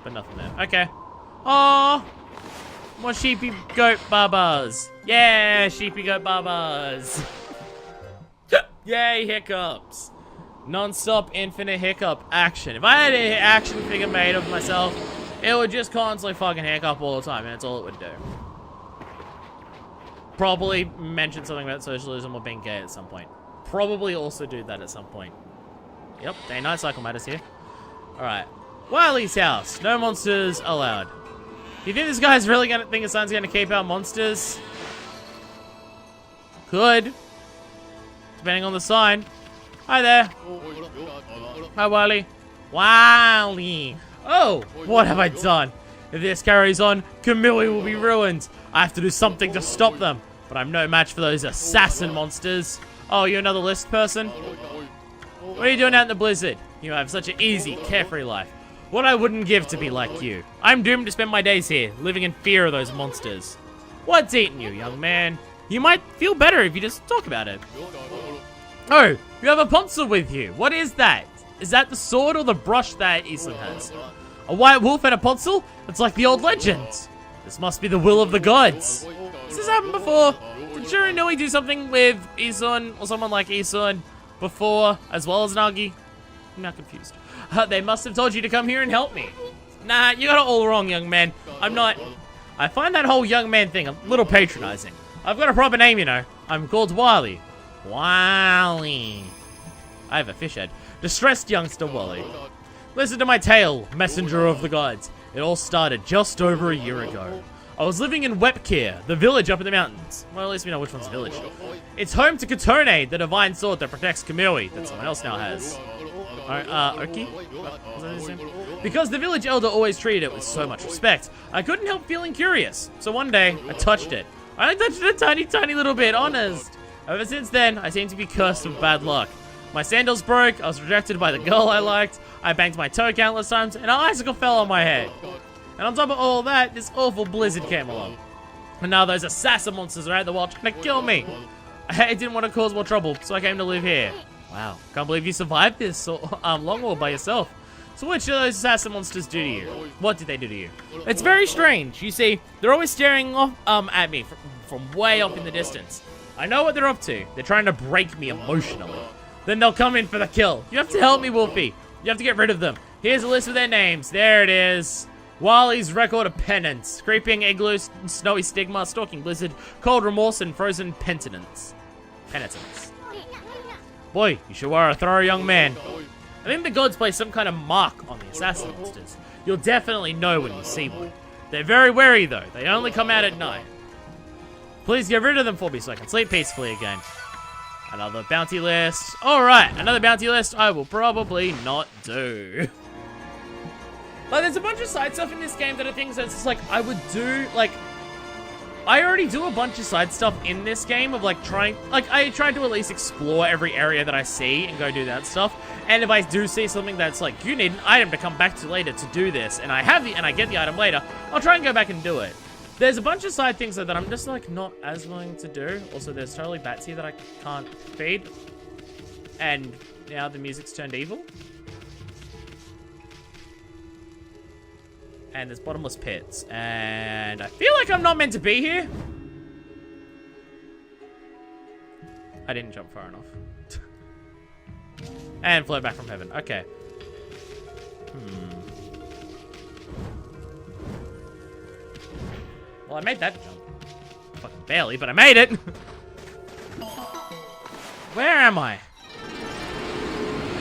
but nothing there. Okay. Oh, more sheepy goat babas. Yeah, sheepy goat babas. Yay, hiccups. Non-stop infinite hiccup action. If I had an action figure made of myself, it would just constantly fucking hiccup all the time, and that's all it would do. Probably mention something about socialism or being gay at some point. Probably also do that at some point. Yep, day-night cycle matters here. Alright. Wiley's house. No monsters allowed. Do you think this guy's really gonna think his son's gonna keep out monsters? Could. Depending on the sign. Hi there. Hi, Wiley. Wiley. Oh, what have I done? If this carries on, Kamui will be ruined. I have to do something to stop them. But I'm no match for those assassin monsters. Oh, you're another list person? What are you doing out in the blizzard? You have such an easy, carefree life. What I wouldn't give to be like you. I'm doomed to spend my days here, living in fear of those monsters. What's eating you, young man? You might feel better if you just talk about it. Oh, you have a pencil with you. What is that? Is that the sword or the brush that Isun has? A white wolf and a pencil? It's like the old legends. This must be the will of the gods. Has this happened before? Did Shiranui do something with Isun or someone like Isun before, as well as Nagi? I'm not confused. They must have told you to come here and help me. Nah, you got it all wrong, young man. I'm not... I find that whole young man thing a little patronizing. I've got a proper name, you know. I'm called Wily. Wily. I have a fish head. Distressed youngster Wally. Listen to my tale, messenger of the gods. It all started just over a year ago. I was living in Wepkir, the village up in the mountains. Well, at least we know which one's the village. It's home to Katone, the divine sword that protects Kamui, that someone else now has. Ōkami? Is that his name? Because the village elder always treated it with so much respect, I couldn't help feeling curious. So one day, I touched it. I only touched it a tiny, tiny little bit, honest. Ever since then, I seem to be cursed with bad luck. My sandals broke, I was rejected by the girl I liked, I banged my toe countless times, and an icicle fell on my head. And on top of all that, this awful blizzard came along. And now those assassin monsters are out the wild trying to kill me. I didn't want to cause more trouble, so I came to live here. Wow, can't believe you survived this so, long haul by yourself. So what should those assassin monsters do to you? What did they do to you? It's very strange. You see, they're always staring off at me from way off in the distance. I know what they're up to. They're trying to break me emotionally. Then they'll come in for the kill. You have to help me, Wolfie. You have to get rid of them. Here's a list of their names. There it is. Wally's record of penance. Creeping igloo, snowy stigma, stalking blizzard, cold remorse, and frozen penitence. Boy, you sure are a thorough young man. I think the gods place some kind of mark on the assassin monsters. You'll definitely know when you see one. They're very wary though. They only come out at night. Please get rid of them for me so I can sleep peacefully again. Another bounty list. Alright, another bounty list I will probably not do. Like, there's a bunch of side stuff in this game that are things that's just like, I would do, like... I already do a bunch of side stuff in this game of, like, trying... Like, I try to at least explore every area that I see and go do that stuff. And if I do see something that's like, you need an item to come back to later to do this, and I get the item later, I'll try and go back and do it. There's a bunch of side things that I'm just, like, not as willing to do. Also, there's totally bats here that I can't feed. And now the music's turned evil. And there's bottomless pits. And I feel like I'm not meant to be here. I didn't jump far enough. And float back from heaven. Okay. Well, I made that jump. Fucking barely, but I made it. Where am I?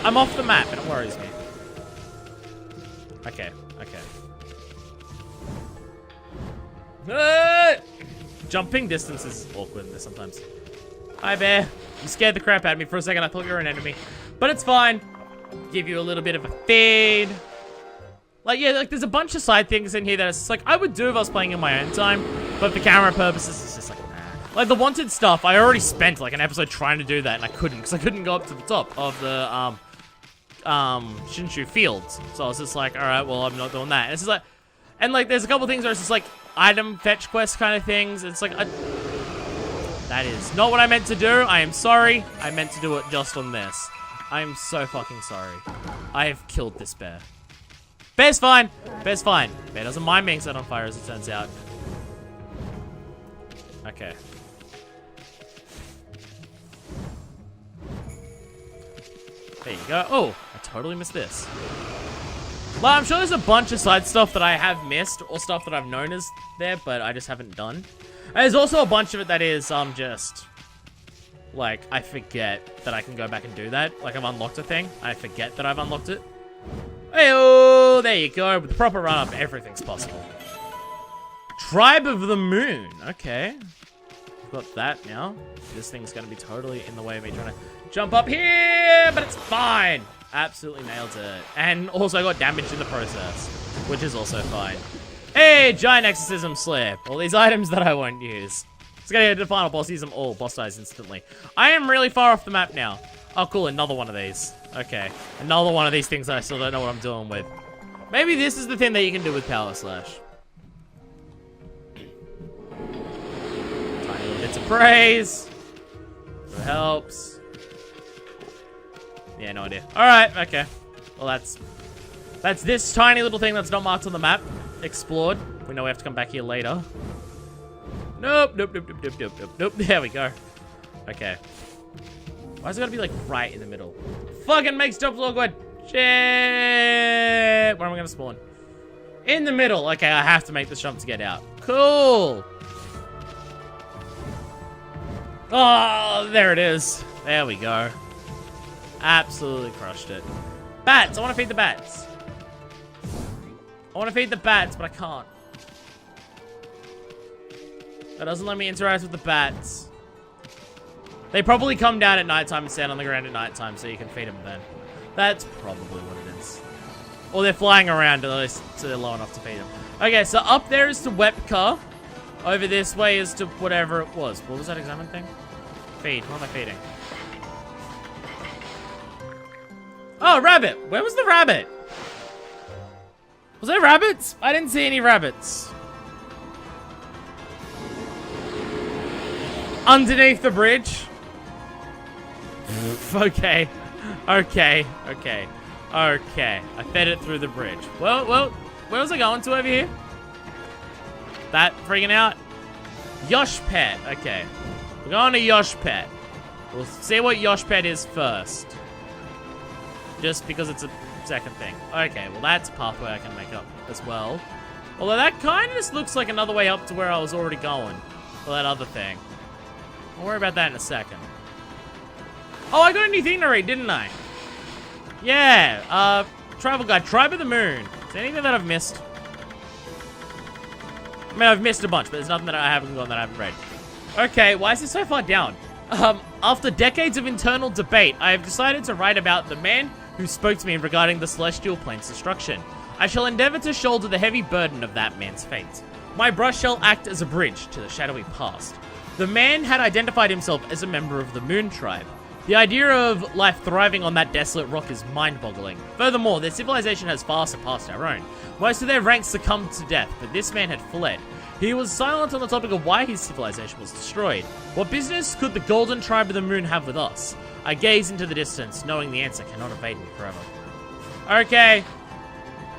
I'm off the map, and it worries me. Okay, okay. Jumping distance is awkward sometimes. Hi, bear. You scared the crap out of me for a second. I thought you were an enemy. But it's fine. Give you a little bit of a feed. Like, yeah, like, there's a bunch of side things in here that it's just like, I would do if I was playing in my own time, but for camera purposes, it's just like, nah. Like, the wanted stuff, I already spent, like, an episode trying to do that, and I couldn't, because I couldn't go up to the top of the, Shinshu fields. So I was just like, alright, well, I'm not doing that. And it's just like, and, like, there's a couple things where it's just like, item fetch quest kind of things. It's like, that is not what I meant to do. I am sorry. I meant to do it just on this. I am so fucking sorry. I have killed this bear. Bear's fine. Bear's fine. Bear doesn't mind being set on fire, as it turns out. Okay. There you go. Oh, I totally missed this. Well, I'm sure there's a bunch of side stuff that I have missed, or stuff that I've known is there, but I just haven't done. And there's also a bunch of it that is, just... like, I forget that I can go back and do that. Like, I've unlocked a thing, I forget that I've unlocked it. Hey-oh, there you go. With the proper run-up, everything's possible. Tribe of the Moon. Okay. Got that now. This thing's gonna be totally in the way of me trying to jump up here, but it's fine. Absolutely nailed it. And also got damaged in the process, which is also fine. Hey, giant exorcism slip. All these items that I won't use. Let's get into the final boss. Use them all. Boss dies instantly. I am really far off the map now. Oh, cool. Another one of these. Okay. Another one of these things that I still don't know what I'm doing with. Maybe this is the thing that you can do with Power Slash. Tiny little bits of praise. It helps. Yeah, no idea. Alright, okay. Well, that's this tiny little thing that's not marked on the map. Explored. We know we have to come back here later. Nope, nope, nope, nope, nope, nope, nope, nope. There we go. Okay. Why is it gotta be, like, right in the middle? Fucking makes jumps awkward. Shit. Where am I gonna spawn? In the middle. Okay, I have to make this jump to get out. Cool. Oh, there it is. There we go. Absolutely crushed it. Bats. I want to feed the bats. I want to feed the bats, but I can't. That doesn't let me interact with the bats. They probably come down at nighttime and stand on the ground at nighttime, so you can feed them then. That's probably what it is. Or they're flying around, at least, so they're low enough to feed them. Okay, so up there is to Wepka. Over this way is to whatever it was. What was that examine thing? Feed. What am I feeding? Oh, rabbit. Where was the rabbit? Was there rabbits? I didn't see any rabbits. Underneath the bridge? Okay. Okay. Okay. Okay. I fed it through the bridge. Well, where was I going to over here? That freaking out? Yosh Pet. Okay. We're going to Yosh Pet. We'll see what Yosh Pet is first. Just because it's a second thing. Okay, well that's a pathway I can make up as well. Although that kind of just looks like another way up to where I was already going. For that other thing. I'll worry about that in a second. Oh, I got a new thing to read, didn't I? Yeah, travel guide, Tribe of the Moon. Is there anything that I've missed? I mean, I've missed a bunch, but there's nothing that I haven't gone that I haven't read. Okay, why is this so far down? After decades of internal debate, I have decided to write about the man who spoke to me regarding the Celestial Plane's destruction. I shall endeavor to shoulder the heavy burden of that man's fate. My brush shall act as a bridge to the shadowy past. The man had identified himself as a member of the Moon Tribe. The idea of life thriving on that desolate rock is mind-boggling. Furthermore, their civilization has far surpassed our own. Most of their ranks succumbed to death, but this man had fled. He was silent on the topic of why his civilization was destroyed. What business could the Golden Tribe of the Moon have with us? I gaze into the distance, knowing the answer cannot evade me forever. Okay.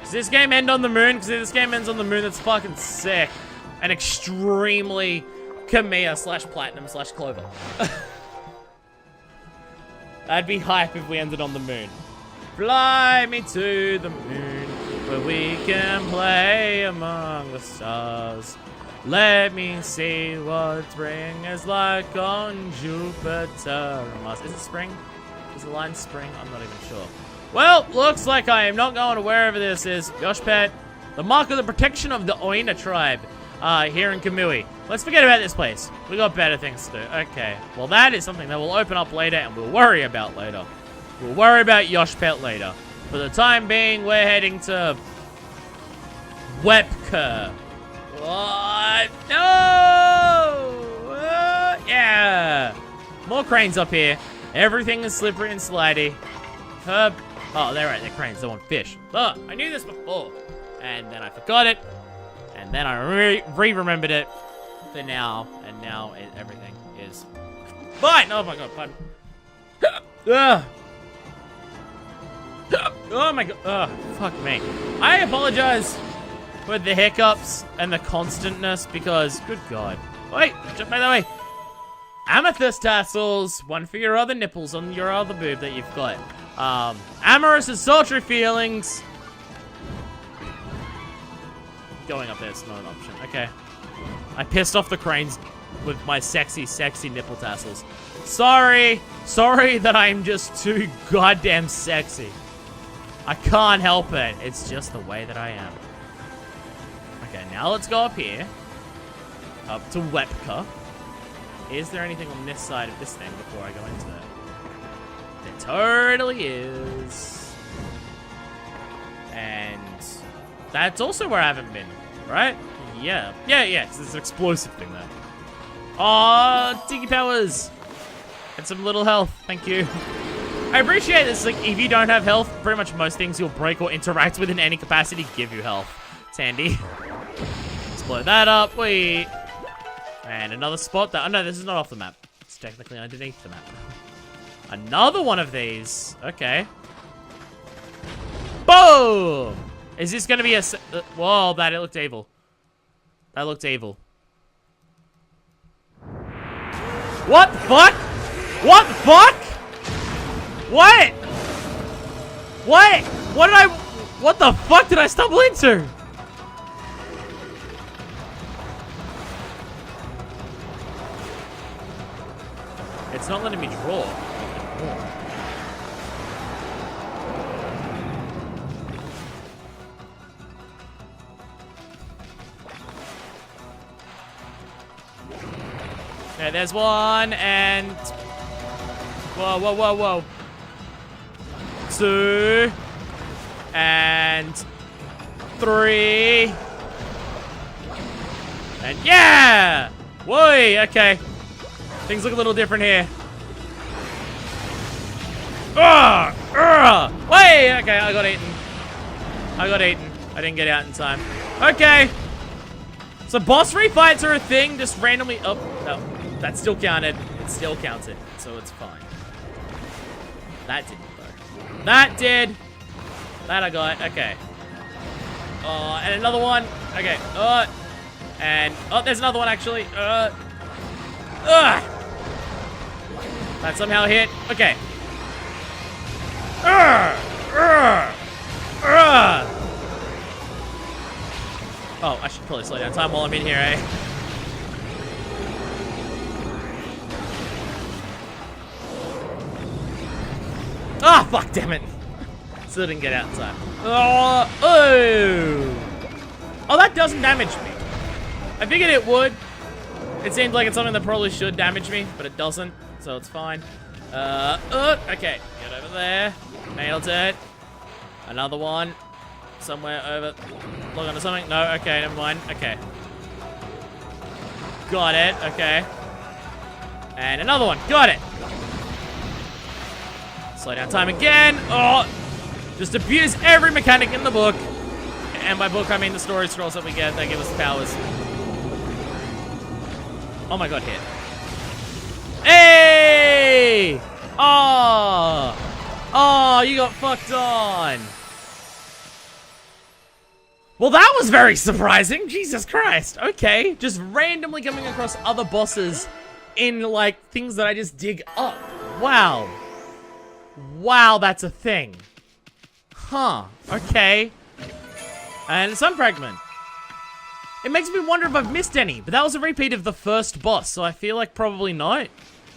Does this game end on the moon? Because if this game ends on the moon, that's fucking sick. And extremely Kamiya/Platinum/Clover. That'd be hype if we ended on the moon. Fly me to the moon, where we can play among the stars. Let me see what spring is like on Jupiter and Mars. Is it spring? Is the line spring? I'm not even sure. Well, looks like I am not going to wherever this is. Yoshpet, the mark of the protection of the Oina tribe here in Kamui. Let's forget about this place. We got better things to do. Okay. Well, that is something that we'll open up later and we'll worry about later. We'll worry about Yoshpet later. For the time being, we're heading to Wepka. What? No! Yeah! More cranes up here. Everything is slippery and slidey. Oh, they're right. They're cranes. They want fish. Oh, I knew this before. And then I forgot it. And then I re-remembered it. For now. And now everything is fine. Oh my god, pardon. Oh my god. Oh, fuck me. I apologize for the hiccups and the constantness because, good god. Wait, by the way. Amethyst tassels. One for your other nipples on your other boob that you've got. Amorous and sultry feelings. Going up there is not an option. Okay. I pissed off the cranes with my sexy, sexy nipple tassels. Sorry. Sorry that I'm just too goddamn sexy. I can't help it. It's just the way that I am. Okay, now let's go up here. Up to Wepka. Is there anything on this side of this thing before I go into it? There totally is. And that's also where I haven't been, right? Yeah. Yeah, it's this explosive thing there. Aw, Tiki Powers. And some little health, thank you. I appreciate this, like, if you don't have health, pretty much most things you'll break or interact with in any capacity give you health. It's handy. Let's blow that up, wait. And another spot that, oh no, this is not off the map. It's technically underneath the map. Another one of these, okay. Boom! Is this gonna be a, whoa, that it looked evil. That looked evil. What the fuck? What the fuck? What? What? What the fuck did I stumble into? It's not letting me draw. Okay, there's one, and... Whoa, whoa, whoa, whoa. 2. And... 3. And yeah! Whoa, okay. Things look a little different here. Wait, okay, I got eaten. I didn't get out in time. Okay. So boss refights are a thing, just randomly. Oh, no. That still counted. It still counted, so it's fine. That didn't, though. That did. That I got. Okay. And another one. Okay. And, oh, there's another one, actually. That somehow hit. Okay. Oh, I should probably slow down time while I'm in here, eh? Ah, fuck, damn it. Still didn't get out in time. Oh, that doesn't damage me. I figured it would. It seems like it's something that probably should damage me, but it doesn't, so it's fine. Okay, get over there. Nailed it. Another one. Somewhere over. Log onto something. No, okay, never mind. Okay. Got it, okay. And another one. Got it. Slow down time again. Oh, just abuse every mechanic in the book. And by book, I mean the story scrolls that we get that give us powers. Oh my god, hit. Hey! Oh! Oh, you got fucked on. Well, that was very surprising. Jesus Christ. Okay. Just randomly coming across other bosses in, like, things that I just dig up. Wow. Wow, that's a thing. Huh. Okay. And a sun fragment. It makes me wonder if I've missed any, but that was a repeat of the first boss, so I feel like probably not.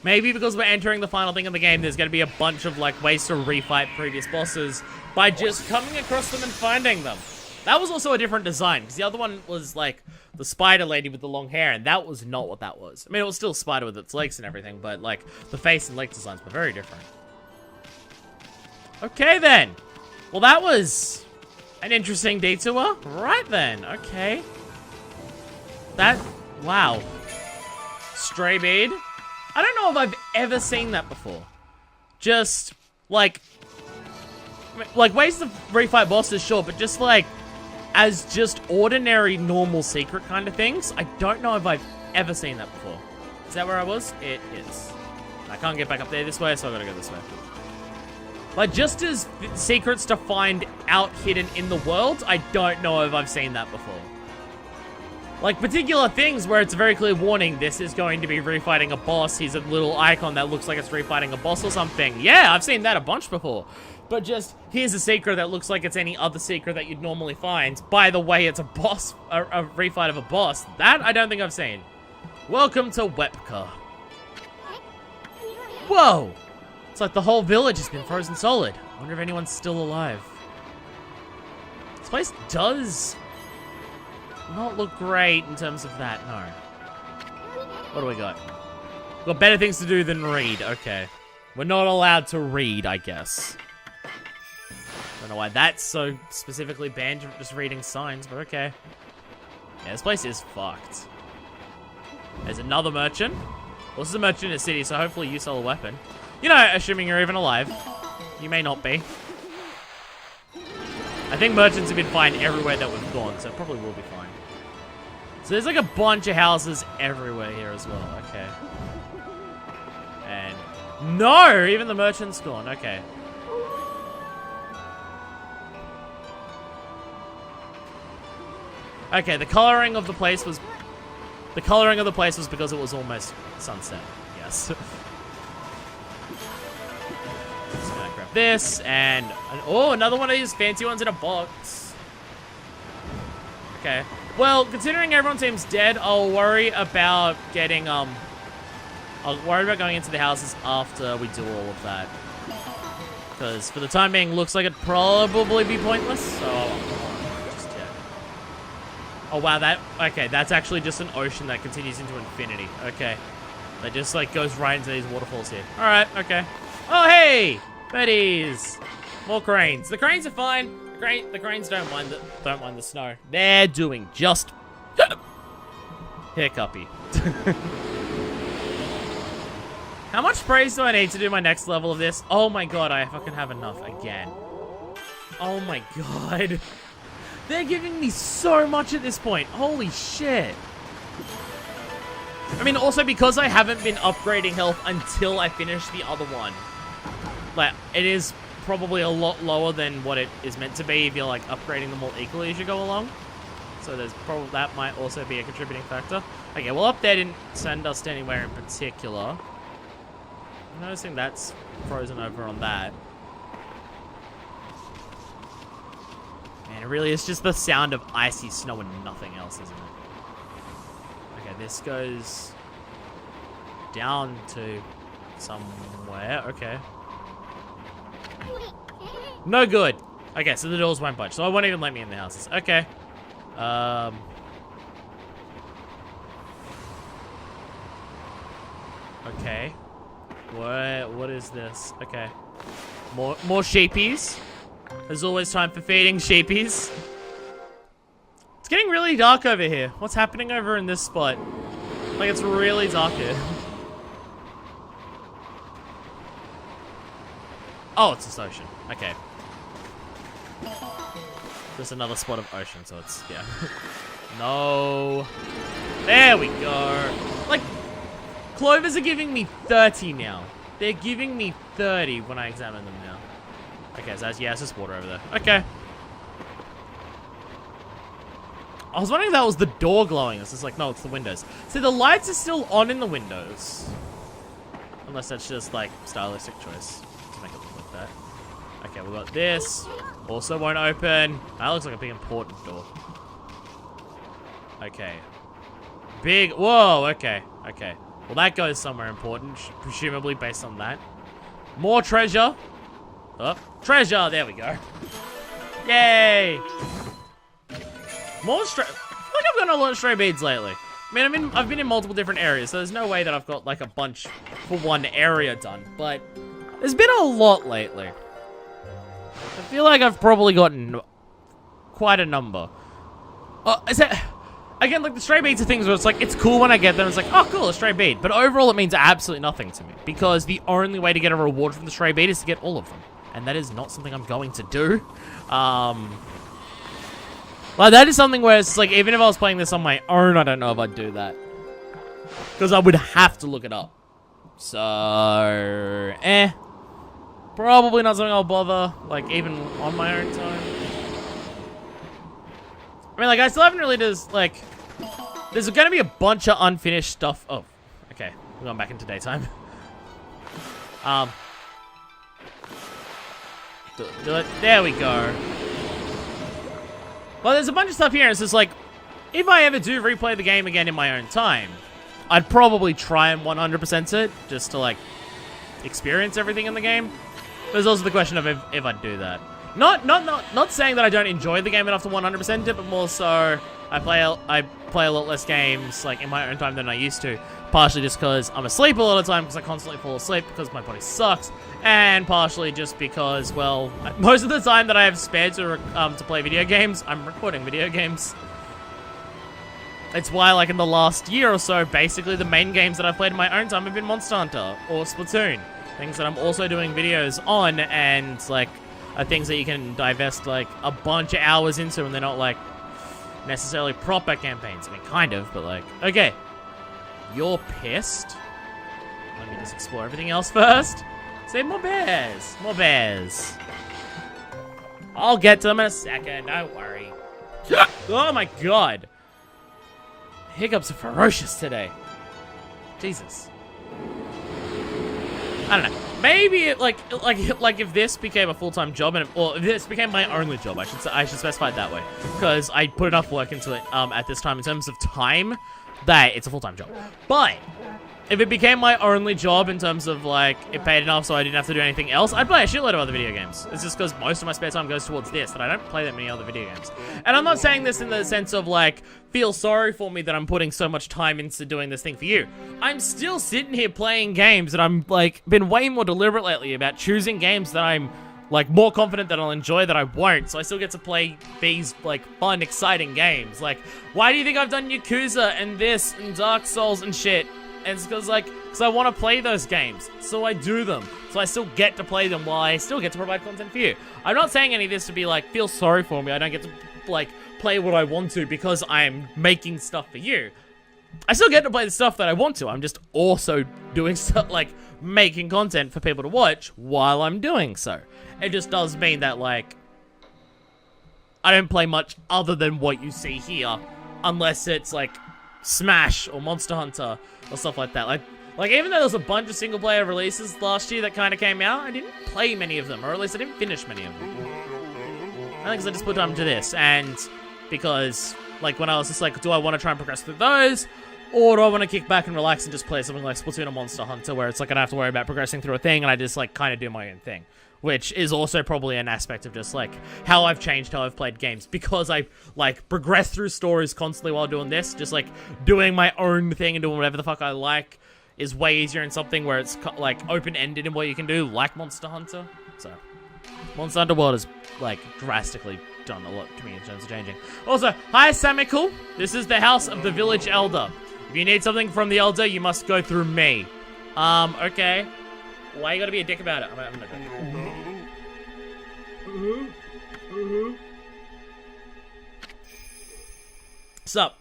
Maybe because we're entering the final thing in the game, there's going to be a bunch of, like, ways to refight previous bosses by just coming across them and finding them. That was also a different design, because the other one was, like, the spider lady with the long hair, and that was not what that was. I mean, it was still a spider with its legs and everything, but, like, the face and leg designs were very different. Okay, then. Well, that was an interesting detour. Right, then. Okay. That... Wow. Stray bead. I don't know if I've ever seen that before. Just, like ways to refight bosses, sure, but just, like, as just ordinary, normal secret kind of things, I don't know if I've ever seen that before. Is that where I was? It is. I can't get back up there this way, so I gotta go this way. Like, just as secrets to find out hidden in the world, I don't know if I've seen that before. Like, particular things where it's a very clear warning, this is going to be refighting a boss. Here's a little icon that looks like it's refighting a boss or something. Yeah, I've seen that a bunch before. But just, here's a secret that looks like it's any other secret that you'd normally find. By the way, it's a boss, a refight of a boss. That, I don't think I've seen. Welcome to Wepka. Whoa! It's like the whole village has been frozen solid. I wonder if anyone's still alive. This place does not look great in terms of that, no. What do we got? We've got better things to do than read, okay. We're not allowed to read, I guess. Don't know why that's so specifically banned from just reading signs, but okay. Yeah, this place is fucked. There's another merchant. Well, this is a merchant in a city, so hopefully you sell a weapon. You know, assuming you're even alive. You may not be. I think merchants have been fine everywhere that we've gone, so it probably will be fine. So there's like a bunch of houses everywhere here as well, okay. And no, even the merchant's gone, okay. Okay, the coloring of the place was because it was almost sunset, yes. Just gonna grab this and oh, another one of these fancy ones in a box. Okay. Well, considering everyone seems dead, I'll worry about getting I'll worry about going into the houses after we do all of that. Because for the time being, looks like it'd probably be pointless. So just yet. Oh wow, okay, that's actually just an ocean that continues into infinity. Okay. That just like goes right into these waterfalls here. Alright, okay. Oh hey! Buddies! More cranes. The cranes are fine. The cranes don't mind the snow. They're doing just hiccupy. How much praise do I need to do my next level of this? Oh my god, I fucking have enough again. Oh my god. They're giving me so much at this point. Holy shit. I mean, also because I haven't been upgrading health until I finish the other one. Like, it is probably a lot lower than what it is meant to be if you're, like, upgrading them all equally as you go along. So there's probably, that might also be a contributing factor. Okay, well, up there didn't send us anywhere in particular. I'm noticing that's frozen over on that. Man, it really is just the sound of icy snow and nothing else, isn't it? Okay, this goes down to somewhere. Okay. No good. Okay, so the doors won't budge, so it won't even let me in the houses. Okay. Okay. What is this? Okay. More sheepies. There's always time for feeding sheepies. It's getting really dark over here. What's happening over in this spot? Like, it's really dark here. Oh, it's this ocean. Okay. There's another spot of ocean, so it's, yeah. No. There we go. Like, clovers are giving me 30 now. They're giving me 30 when I examine them now. Okay, so that's, yeah, it's just water over there. Okay. I was wondering if that was the door glowing. It's just like, no, it's the windows. See, the lights are still on in the windows. Unless that's just, like, stylistic choice to make it look like that. Okay, we got this. Also won't open. That looks like a big important door. Okay. Big, whoa, okay, okay. Well, that goes somewhere important, presumably based on that. More treasure. Oh, treasure, there we go. Yay! More stray, I feel like I've gotten a lot of stray beads lately. I mean, I've been in multiple different areas, so there's no way that I've got like a bunch for one area done, but there's been a lot lately. I feel like I've probably gotten quite a number. Is that, again, like the stray beads are things where it's like, it's cool when I get them, it's like, oh cool, a stray bead. But overall it means absolutely nothing to me, because the only way to get a reward from the stray bead is to get all of them. And that is not something I'm going to do. Like, that is something where it's like, even if I was playing this on my own, I don't know if I'd do that. Because I would have to look it up. So, Probably not something I'll bother, like, even on my own time. I mean, like, I still haven't really just, like... There's gonna be a bunch of unfinished stuff. Oh, okay. We're going back into daytime. Do it. There we go. Well, there's a bunch of stuff here. It's just like, if I ever do replay the game again in my own time, I'd probably try and 100% it, just to, like, experience everything in the game. There's also the question of if I'd do that. Not saying that I don't enjoy the game enough to 100% it, but more so I play a lot less games, like, in my own time than I used to. Partially just because I'm asleep a lot of the time, because I constantly fall asleep because my body sucks, and partially just because, well, most of the time that I have spared to play video games, I'm recording video games. It's why, like, in the last year or so, basically the main games that I've played in my own time have been Monster Hunter or Splatoon. Things that I'm also doing videos on, and, like, are things that you can divest, like, a bunch of hours into, and they're not, like, necessarily proper campaigns. I mean, kind of, but, like, okay. You're pissed. Let me just explore everything else first. Say more bears. More bears. I'll get to them in a second. Don't worry. Oh my god. Hiccups are ferocious today. Jesus. I don't know. Maybe like if this became a full-time job, or if this became my only job, I should specify it that way, because I put enough work into it at this time in terms of time that it's a full-time job. But if it became my only job in terms of, like, it paid enough so I didn't have to do anything else, I'd play a shitload of other video games. It's just because most of my spare time goes towards this, that I don't play that many other video games. And I'm not saying this in the sense of, like, feel sorry for me that I'm putting so much time into doing this thing for you. I'm still sitting here playing games, and I'm, like, been way more deliberate lately about choosing games that I'm, like, more confident that I'll enjoy that I won't, so I still get to play these, like, fun, exciting games. Like, why do you think I've done Yakuza and this and Dark Souls and shit? And it's because, like, I want to play those games, so I do them. So I still get to play them while I still get to provide content for you. I'm not saying any of this to be, like, feel sorry for me. I don't get to, like, play what I want to because I'm making stuff for you. I still get to play the stuff that I want to. I'm just also doing stuff, like, making content for people to watch while I'm doing so. It just does mean that, like, I don't play much other than what you see here, unless it's, like, Smash or Monster Hunter or stuff like that. Like even though there was a bunch of single-player releases last year that kind of came out, I didn't play many of them, or at least I didn't finish many of them. I think I just put time to this, and because, like, when I was just like, do I want to try and progress through those, or do I want to kick back and relax and just play something like Splatoon or Monster Hunter, where it's like I don't have to worry about progressing through a thing, and I just, like, kind of do my own thing. Which is also probably an aspect of just, like, how I've changed how I've played games. Because I, like, progress through stories constantly while doing this. Just, like, doing my own thing and doing whatever the fuck I like is way easier in something where it's, like, open-ended in what you can do, like Monster Hunter. So, Monster Hunter World has, like, drastically done a lot to me in terms of changing. Also, hi, Samikul. This is the house of the village elder. If you need something from the elder, you must go through me. Okay. Why you gotta be a dick about it? I'm not Sup?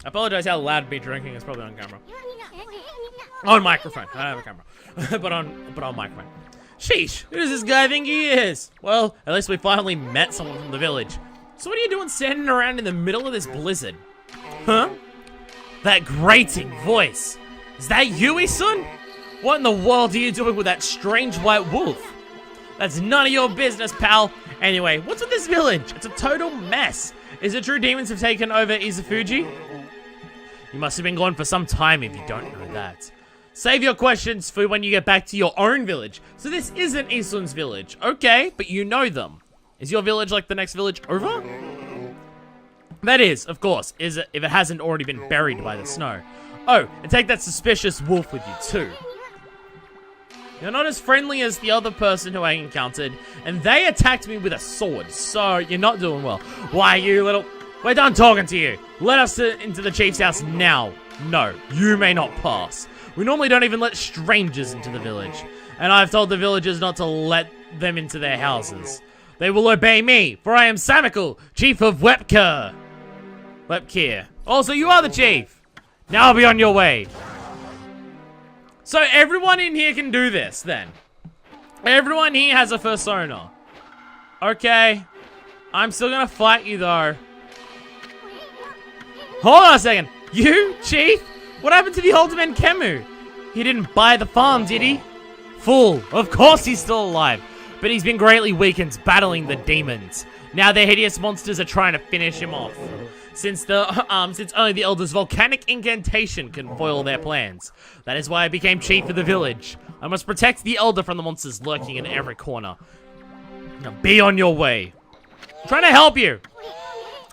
I apologize how loud me drinking is probably on camera. On microphone. I don't have a camera. but on microphone. Sheesh, who does this guy think he is? Well, at least we finally met someone from the village. So what are you doing standing around in the middle of this blizzard? Huh? That grating voice. Is that you, Isun? What in the world are you doing with that strange white wolf? That's none of your business, pal. Anyway, what's with this village? It's a total mess. Is it true demons have taken over Izufuji? You must have been gone for some time if you don't know that. Save your questions for when you get back to your own village. So this isn't Isun's village. Okay, but you know them. Is your village like the next village over? That is, of course, if it hasn't already been buried by the snow. Oh, and take that suspicious wolf with you too. You're not as friendly as the other person who I encountered, and they attacked me with a sword, so you're not doing well. Why, you little... We're done talking to you. Let us into the chief's house now. No, you may not pass. We normally don't even let strangers into the village, and I've told the villagers not to let them into their houses. They will obey me, for I am Samikul, chief of Wepkir. Wepkir. Also, you are the chief. Now be on your way. So everyone in here can do this, then. Everyone here has a persona. Okay. I'm still gonna fight you, though. Hold on a second. You, Chief? What happened to the older man, Kemu? He didn't buy the farm, did he? Fool. Of course he's still alive. But he's been greatly weakened battling the demons. Now the hideous monsters are trying to finish him off. Since only the Elder's volcanic incantation can foil their plans. That is why I became chief of the village. I must protect the Elder from the monsters lurking in every corner. Now be on your way. I'm trying to help you.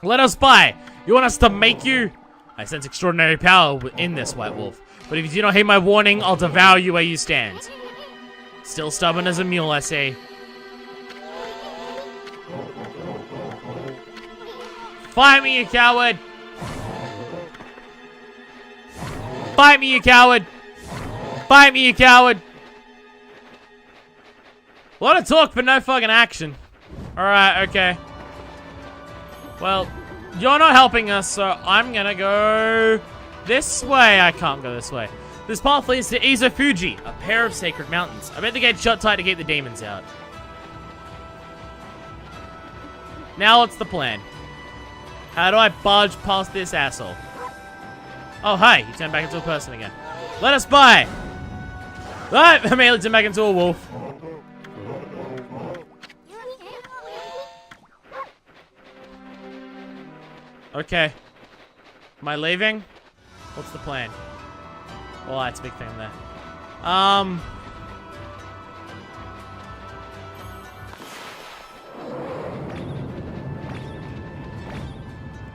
Let us by. You want us to make you? I sense extraordinary power in this White Wolf. But if you do not heed my warning, I'll devour you where you stand. Still stubborn as a mule, I say. Fight me, you coward! Fight me, you coward! Fight me, you coward! A lot of talk, but no fucking action. Alright, okay. Well, you're not helping us, so I'm gonna go this way. I can't go this way. This path leads to Izufuji, a pair of sacred mountains. I bet the gate's shut tight to keep the demons out. Now what's the plan? How do I barge past this asshole? Oh, hi. You turned back into a person again. Let us by! I immediately turned back into a wolf. Okay. Am I leaving? What's the plan? Oh, that's a big thing there.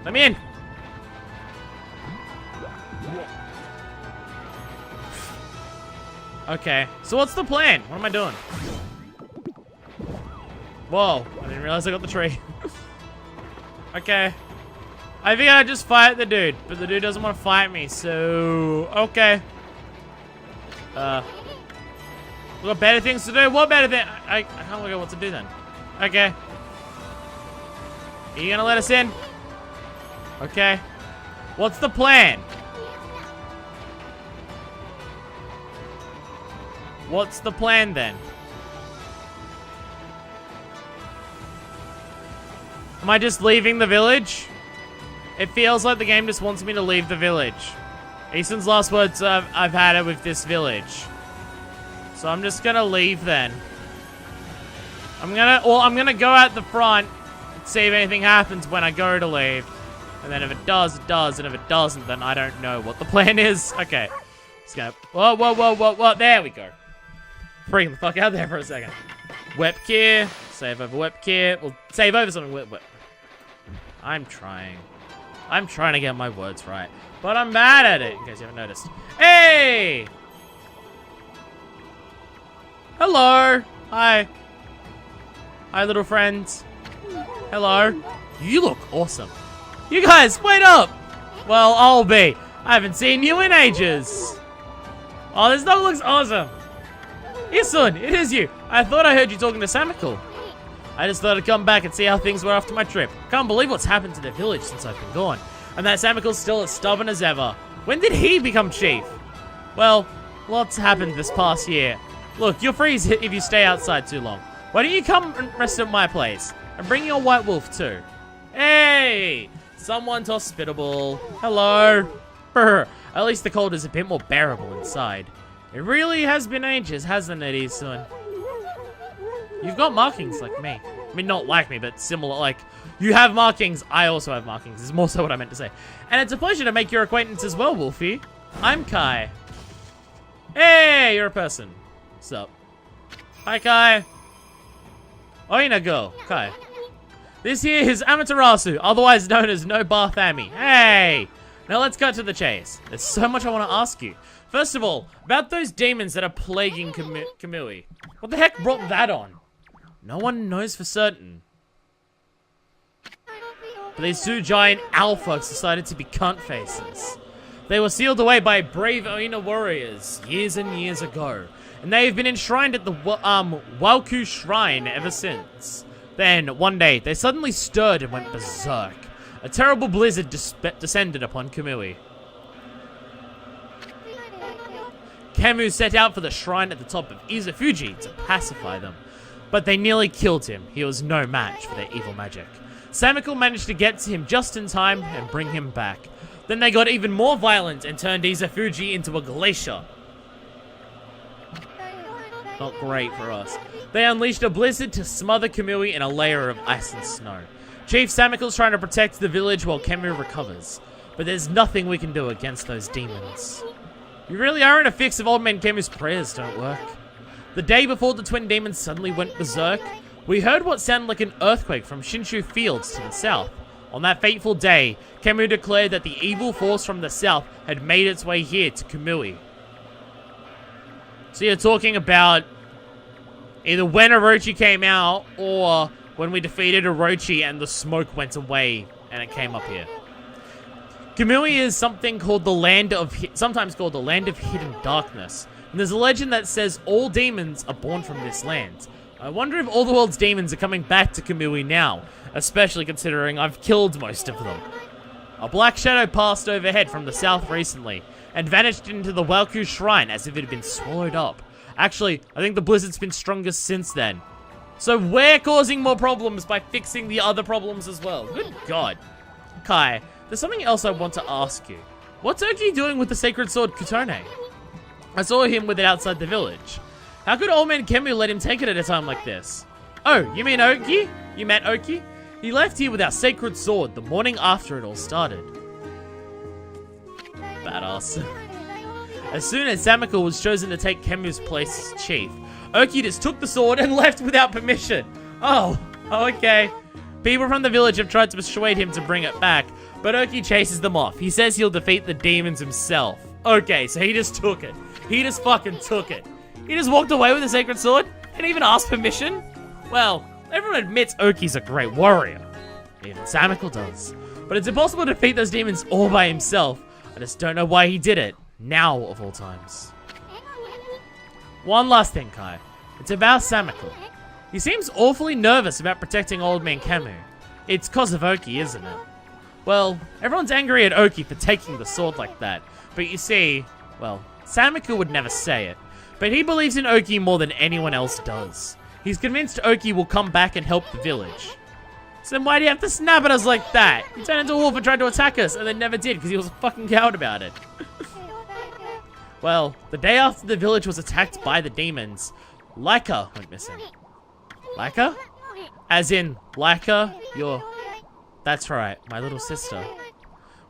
Let me in. Okay, so what's the plan? What am I doing? Whoa, I didn't realize I got the tree. Okay. I think I just fight the dude, but the dude doesn't want to fight me, so... Okay. We got better things to do? What better thing? I can't look at what to do then. Okay. Are you gonna let us in? Okay. What's the plan? What's the plan then? Am I just leaving the village? It feels like the game just wants me to leave the village. Easton's last words I've had it with this village. So I'm just gonna leave then. I'm gonna go out the front and see if anything happens when I go to leave. And then if it does, it does. And if it doesn't, then I don't know what the plan is. Okay. Just gonna... Whoa, whoa, whoa, whoa, whoa. There we go. Freaking the fuck out there for a second. Whip gear. Save over whip gear. We'll save over something whip. I'm trying to get my words right. But I'm bad at it, in case you haven't noticed. Hey! Hello. Hi. Hi, little friends. Hello. You look awesome. You guys, wait up! Well, I'll be. I haven't seen you in ages. Oh, this dog looks awesome. Isun, it is you. I thought I heard you talking to Samiko. I just thought I'd come back and see how things were after my trip. Can't believe what's happened to the village since I've been gone. And that Samiko's still as stubborn as ever. When did he become chief? Well, lots happened this past year. Look, you'll freeze if you stay outside too long. Why don't you come and rest at my place? And bring your white wolf too. Hey! Someone's hospitable. Hello. Brr. At least the cold is a bit more bearable inside. It really has been ages, hasn't it, Isun? You've got markings like me. I mean, not like me, but similar. Like, you have markings, I also have markings. Is more so what I meant to say. And it's a pleasure to make your acquaintance as well, Wolfie. I'm Kai. Hey, you're a person. What's up? Hi, Kai. Oina go, Kai. This here is Amaterasu, otherwise known as No Bath Ami. Hey! Now let's cut to the chase. There's so much I want to ask you. First of all, about those demons that are plaguing Kamui. What the heck brought that on? No one knows for certain. But these two giant alphas decided to be cunt faces. They were sealed away by brave Oina warriors years and years ago. And they have been enshrined at the Waku Shrine ever since. Then, one day, they suddenly stirred and went berserk. A terrible blizzard descended upon Kamui. Camus set out for the shrine at the top of Izufuji to pacify them. But they nearly killed him. He was no match for their evil magic. Samiko managed to get to him just in time and bring him back. Then they got even more violent and turned Izufuji into a glacier. Not great for us. They unleashed a blizzard to smother Kamui in a layer of ice and snow. Chief Samiko's trying to protect the village while Camus recovers. But there's nothing we can do against those demons. You really are in a fix if Old Man Camus' prayers don't work. The day before the twin demons suddenly went berserk, we heard what sounded like an earthquake from Shinshu Fields to the south. On that fateful day, Camus declared that the evil force from the south had made its way here to Kamui. So you're talking about either when Orochi came out, or when we defeated Orochi and the smoke went away and it came up here. Kamui is something called sometimes called the Land of Hidden Darkness. And there's a legend that says all demons are born from this land. I wonder if all the world's demons are coming back to Kamui now, especially considering I've killed most of them. A black shadow passed overhead from the south recently, and vanished into the Walku Shrine as if it had been swallowed up. Actually, I think the blizzard's been stronger since then. So we're causing more problems by fixing the other problems as well. Good God. Kai, there's something else I want to ask you. What's Ōkami doing with the sacred sword Kutone? I saw him with it outside the village. How could old man Camus let him take it at a time like this? Oh, you mean Ōkami? You met Ōkami? He left here with our sacred sword the morning after it all started. Badass. As soon as Samiko was chosen to take Camus' place as chief, Ōkami just took the sword and left without permission. Oh, okay. People from the village have tried to persuade him to bring it back, but Ōkami chases them off. He says he'll defeat the demons himself. Okay, so he just took it. He just fucking took it. He just walked away with the sacred sword? Didn't even ask permission? Well, everyone admits Ōkami's a great warrior. Even Samiko does. But it's impossible to defeat those demons all by himself. I just don't know why he did it. Now, of all times. One last thing, Kai. It's about Samiko. He seems awfully nervous about protecting old man Camus. It's cause of Ōkami, isn't it? Well, everyone's angry at Ōkami for taking the sword like that. But you see, well, Samiko would never say it. But he believes in Ōkami more than anyone else does. He's convinced Ōkami will come back and help the village. So then why do you have to snap at us like that? He turned into a wolf and tried to attack us, and then never did because he was a fucking coward about it. Well, the day after the village was attacked by the demons, Laika went missing. Laika? As in, Laika, that's right, my little sister.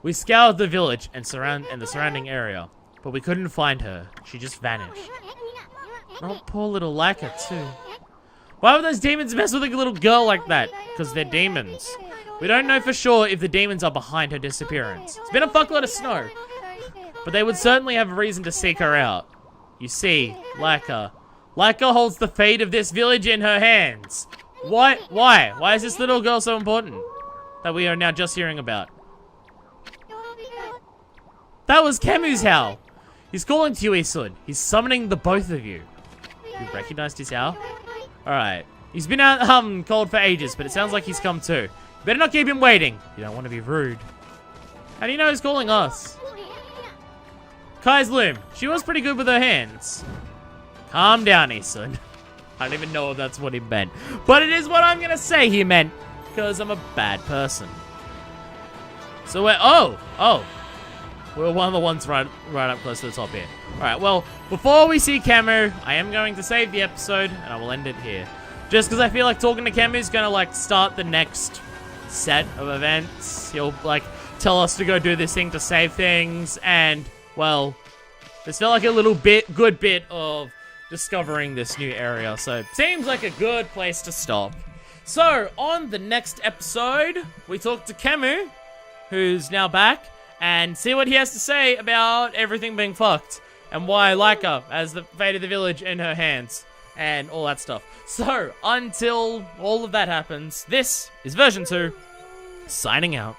We scoured the village and the surrounding area, but we couldn't find her. She just vanished. Oh, poor little Laika, too. Why would those demons mess with a little girl like that? Because they're demons. We don't know for sure if the demons are behind her disappearance. It's been a fuckload of snow. But they would certainly have a reason to seek her out. You see, Laika holds the fate of this village in her hands. What? Why? Why is this little girl so important? That we are now just hearing about. That was Camus' howl. He's calling to you, Isun. He's summoning the both of you. You recognized his howl? Alright. He's been out cold for ages, but it sounds like he's come too. You better not keep him waiting. You don't want to be rude. How do you know he's calling us? Kai's loom. She was pretty good with her hands. Calm down, Isun. I don't even know if that's what he meant. But it is what I'm gonna say he meant. Because I'm a bad person. So we're... Oh. We're one of the ones right up close to the top here. Alright, well, before we see Camus, I am going to save the episode, and I will end it here. Just because I feel like talking to Camus is going to, like, start the next set of events. He'll, like, tell us to go do this thing to save things, and, well, this felt like a good bit of discovering this new area, so seems like a good place to stop. So, on the next episode, we talk to Camus, who's now back, and see what he has to say about everything being fucked. And why Laika has the fate of the village in her hands. And all that stuff. So, until all of that happens, this is version 2, signing out.